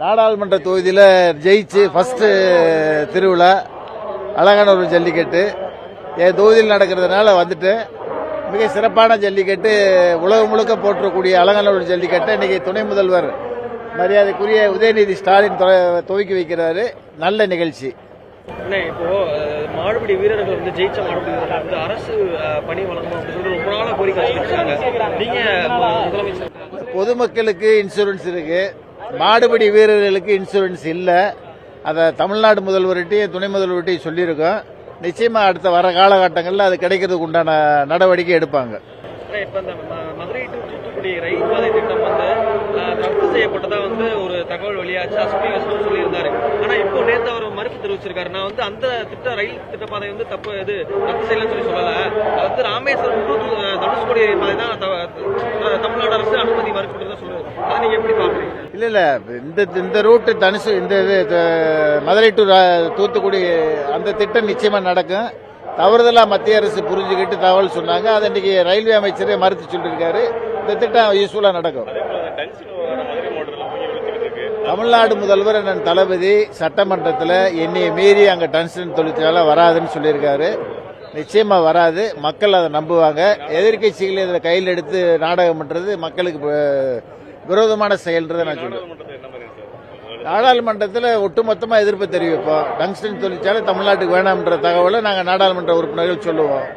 நாடாளுமன்ற தொகுதியில் ஜெயிச்சு ஃபர்ஸ்ட் திருவிழா அலங்காநல்லூர் ஜல்லிக்கட்டு என் தொகுதியில் நடக்கிறதுனால வந்துட்டு மிக சிறப்பான ஜல்லிக்கட்டு உலகம் முழுக்க போற்றக்கூடிய அலங்காநல்லூர் ஜல்லிக்கட்டை இன்னைக்கு துணை முதல்வர் மரியாதைக்குரிய உதயநிதி ஸ்டாலின் துவக்கி வைக்கிறாரு. நல்ல நிகழ்ச்சி. இப்போ மாடுபிடி வீரர்கள் வந்து ஜெயிச்ச மாடுபிடி வீரர்கள் வந்து அரசு பணி வழங்கணும் அப்படின்னு சொல்லிட்டு ரொம்ப நாளா கோரிக்கை வச்சிருக்காங்க. நீங்க முதலமைச்சர் பொதுமக்களுக்கு இன்சூரன்ஸ் இருக்கு, மாடுபிடி வீரர்களுக்கு இன்சூரன்ஸ் இல்லை. அதை தமிழ்நாடு முதல்வர்கிட்டையும் துணை முதல்வர்கிட்டையும் சொல்லியிருக்கோம். நிச்சயமா அடுத்த வர காலகட்டங்களில் அது கிடைக்கிறதுக்கு உண்டான நடவடிக்கை எடுப்பாங்க. இப்ப இந்த மதுரை டு தூத்துக்குடி ரயில் பாதை திட்டம் வந்து ரத்து செய்யப்பட்டதா வந்து ஒரு தகவல் வெளியாச்சு. அஸ்மிகாசன் சொல்லியிருந்தாரு. ஆனா இப்போ நேற்று அவர் மறுப்பு தெரிவிச்சிருக்காரு. நான் வந்து அந்த ரயில் திட்ட பாதை வந்து தப்பு இது ரத்து செய்யலன்னு சொல்லல. அது வந்து ராமேஸ்வரம் டு தனுஷ்கோடி பாதை தான் தமிழ்நாடு அரசு அனுமதி மறுக்கிறதா சொல்லுது. அதை நீங்க எப்படி பாக்குறீங்க? இல்ல இந்த ரூட் இந்த மதுரை டு தூத்துக்குடி அந்த திட்டம் நிச்சயமா நடக்கும். தவறுதலா மத்திய அரசு புரிஞ்சுக்கிட்டு தகவல் சொன்னாங்க. அதை இன்னைக்கு ரயில்வே அமைச்சரே மறுத்து சொல்லியிருக்காரு. இந்த திட்டம் யூஸ்ஃபுல்லா நடக்கும். தமிழ்நாடு முதல்வர் அண்ணன் தளபதி சட்டமன்றத்தில் என்னைய மீறி அங்க டங்ஸ்டன் தொழிற்சாலை வராதுன்னு சொல்லியிருக்காரு. நிச்சயமா வராது. மக்கள் அதை நம்புவாங்க. எதிர்கட்சிகள் இதில் கையில் எடுத்து நாடகம் பண்றது மக்களுக்கு விரோதமான செயல்ன்றதை நான் சொல்றேன். நாடாளுமன்றத்தில் ஒட்டுமொத்தமாக எதிர்ப்பு தெரிவிப்போம். டங்ஸ்டன் தொழிற்சாலை தமிழ்நாட்டுக்கு வேணாம்ன்ற தகவலை நாங்கள் நாடாளுமன்ற உறுப்பினர்கள் சொல்லுவோம்.